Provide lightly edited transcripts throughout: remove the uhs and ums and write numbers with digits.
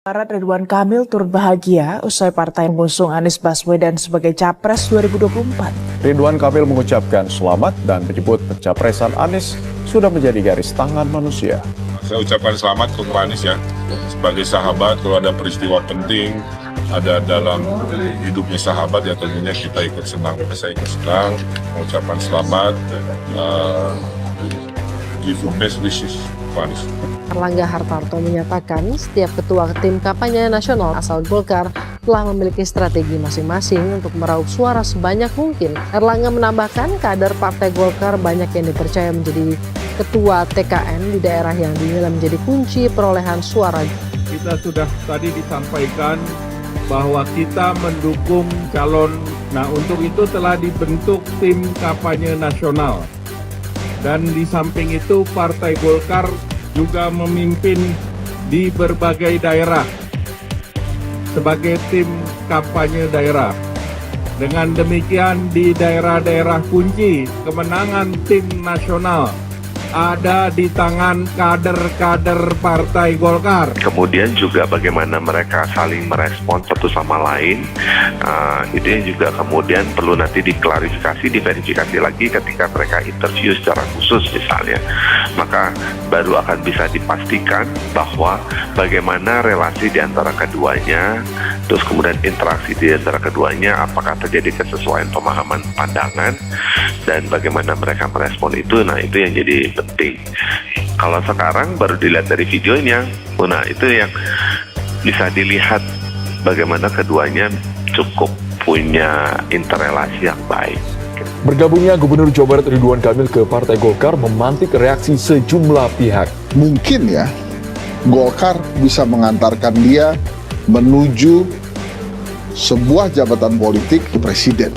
Barat Ridwan Kamil turut bahagia usai partai mengusung Anies Baswedan sebagai Capres 2024. Ridwan Kamil mengucapkan selamat dan menyebut pencapresan Anies sudah menjadi garis tangan manusia. Saya ucapkan selamat untuk Anies ya, sebagai sahabat kalau ada peristiwa penting, ada dalam hidupnya sahabat ya tentunya kita ikut senang, saya ikut senang, mengucapkan selamat, give you best wishes untuk Anies. Erlangga Hartarto menyatakan setiap ketua tim kampanye nasional asal Golkar telah memiliki strategi masing-masing untuk meraup suara sebanyak mungkin. Erlangga menambahkan kader Partai Golkar banyak yang dipercaya menjadi ketua TKN di daerah yang dinilai menjadi kunci perolehan suara. Kita sudah tadi disampaikan bahwa kita mendukung calon. Nah, untuk itu telah dibentuk tim kampanye nasional. Dan di samping itu Partai Golkar juga memimpin di berbagai daerah sebagai tim kampanye daerah. Dengan demikian di daerah-daerah kunci kemenangan tim nasional ada di tangan kader-kader Partai Golkar. Kemudian juga bagaimana mereka saling merespon satu sama lain, itu yang juga kemudian perlu nanti diklarifikasi, diverifikasi lagi ketika mereka interview secara khusus misalnya. Maka baru akan bisa dipastikan bahwa bagaimana relasi di antara keduanya, terus kemudian interaksi di antara keduanya, apakah terjadi kesesuaian pemahaman pandangan, dan bagaimana mereka merespon itu, nah itu yang jadi penting. Kalau sekarang baru dilihat dari videonya, nah itu yang bisa dilihat bagaimana keduanya cukup punya interrelasi yang baik. Bergabungnya Gubernur Jawa Barat Ridwan Kamil ke Partai Golkar memantik reaksi sejumlah pihak. Mungkin ya, Golkar bisa mengantarkan dia menuju sebuah jabatan politik ke presiden.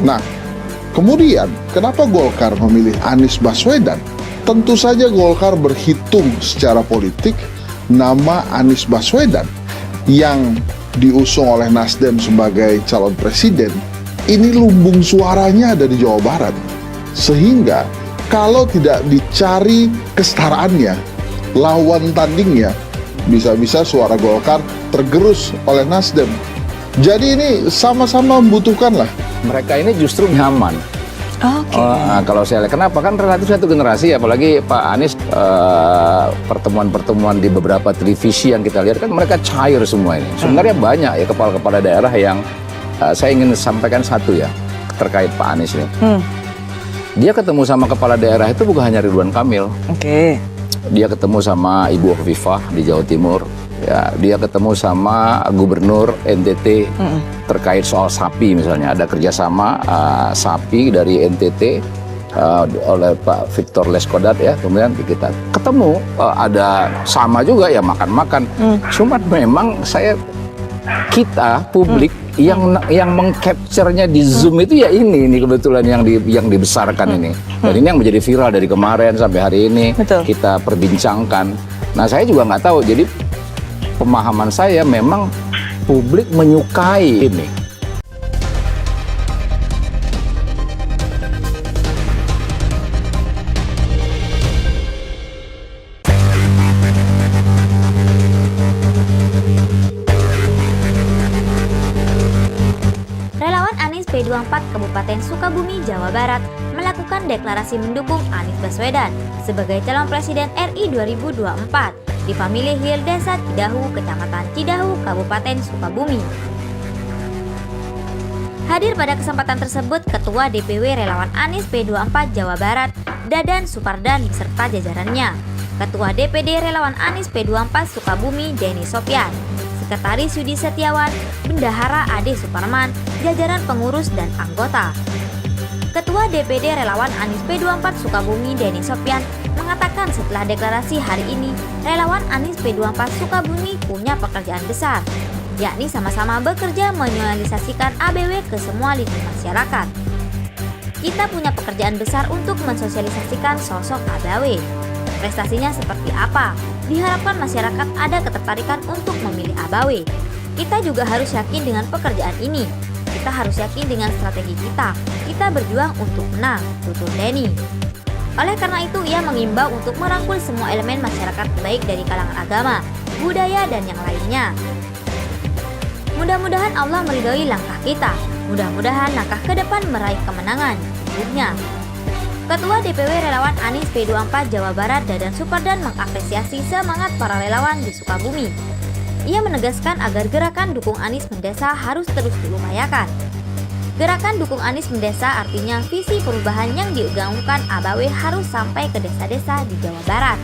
Nah, kemudian kenapa Golkar memilih Anies Baswedan? Tentu saja Golkar berhitung secara politik nama Anies Baswedan yang diusung oleh Nasdem sebagai calon presiden. Ini lumbung suaranya ada di Jawa Barat. Sehingga kalau tidak dicari kesetaraannya, lawan tandingnya, bisa-bisa suara Golkar tergerus oleh Nasdem. Jadi ini sama-sama membutuhkan lah. Mereka ini justru nyaman. Kalau saya lihat, kenapa? Kan relatif satu generasi, apalagi Pak Anies, pertemuan-pertemuan di beberapa televisi yang kita lihat kan mereka cair semua ini. Sebenarnya banyak ya kepala-kepala daerah yang saya ingin sampaikan satu ya terkait Pak Anies ini. Dia ketemu sama kepala daerah itu bukan hanya Ridwan Kamil. Dia ketemu sama Ibu Hovifah di Jawa Timur. Ya, dia ketemu sama Gubernur NTT terkait soal sapi misalnya. Ada kerjasama sapi dari NTT oleh Pak Victor Leskodat ya. Kemudian kita ketemu ada sama juga ya makan-makan. Cuma memang kita publik yang mengcapture-nya di Zoom itu ya ini kebetulan yang dibesarkan ini. Dan ini yang menjadi viral dari kemarin sampai hari ini. Kita perbincangkan. Nah, saya juga nggak tahu. Jadi pemahaman saya memang publik menyukai ini. Relawan Anies P24 Kabupaten Sukabumi, Jawa Barat melakukan deklarasi mendukung Anies Baswedan sebagai calon presiden RI 2024 di Family Hill Desa Cidahu, Kecamatan Cidahu, Kabupaten Sukabumi. Hadir pada kesempatan tersebut Ketua DPW Relawan Anies P24 Jawa Barat, Dadan Supardan beserta jajarannya, Ketua DPD Relawan Anies P24 Sukabumi, Denny Sopyan, Sekretaris Yudi Setiawan, Bendahara Ade Suparman, jajaran pengurus dan anggota. Ketua DPD Relawan Anies P24 Sukabumi, Denny Sopyan, mengatakan setelah deklarasi hari ini, Relawan Anies P24 Sukabumi punya pekerjaan besar, yakni sama-sama bekerja menyosialisasikan ABW ke semua lini masyarakat. Kita punya pekerjaan besar untuk mensosialisasikan sosok ABW. Prestasinya seperti apa? Diharapkan masyarakat ada ketertarikan untuk memilih ABW. Kita juga harus yakin dengan pekerjaan ini. Kita harus yakin dengan strategi kita. Kita berjuang untuk menang, tutur Denny. Oleh karena itu, ia mengimbau untuk merangkul semua elemen masyarakat baik dari kalangan agama, budaya, dan yang lainnya. Mudah-mudahan Allah meridhoi langkah kita. Mudah-mudahan langkah ke depan meraih kemenangan, ujarnya. Ketua DPW Relawan Anies P24 Jawa Barat Dadan Supardan mengapresiasi semangat para relawan di Sukabumi. Ia menegaskan agar gerakan dukung Anies Mendesa harus terus diupayakan. Gerakan dukung Anies Mendesa artinya visi perubahan yang digaungkan ABW harus sampai ke desa-desa di Jawa Barat.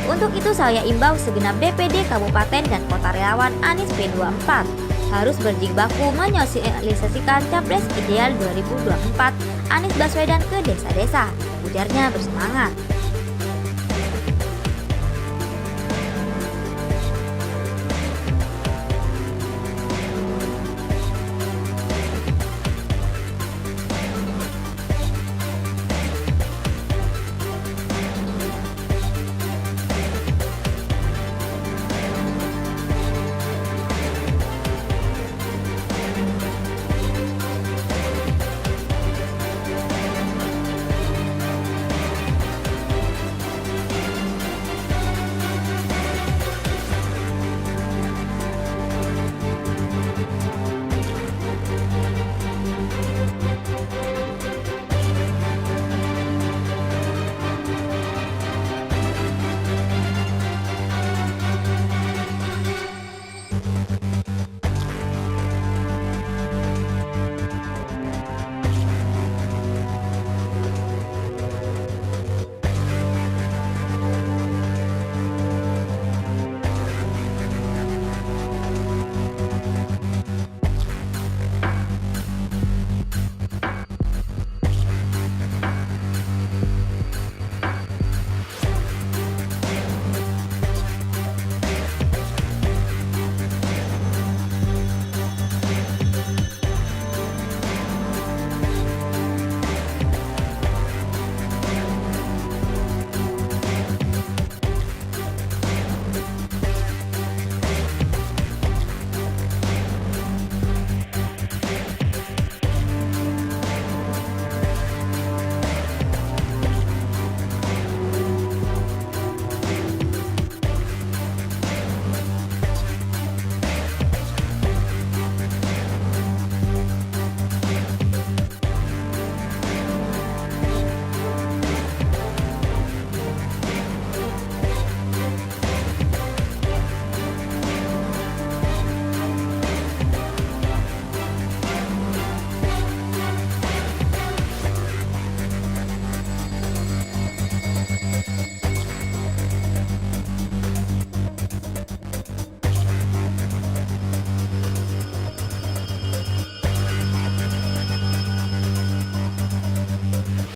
Untuk itu saya imbau segenap DPD Kabupaten dan Kota relawan Anies P24 harus berjibaku menyosialisasikan Capres Ideal 2024 Anies Baswedan ke desa-desa, ujarnya bersemangat.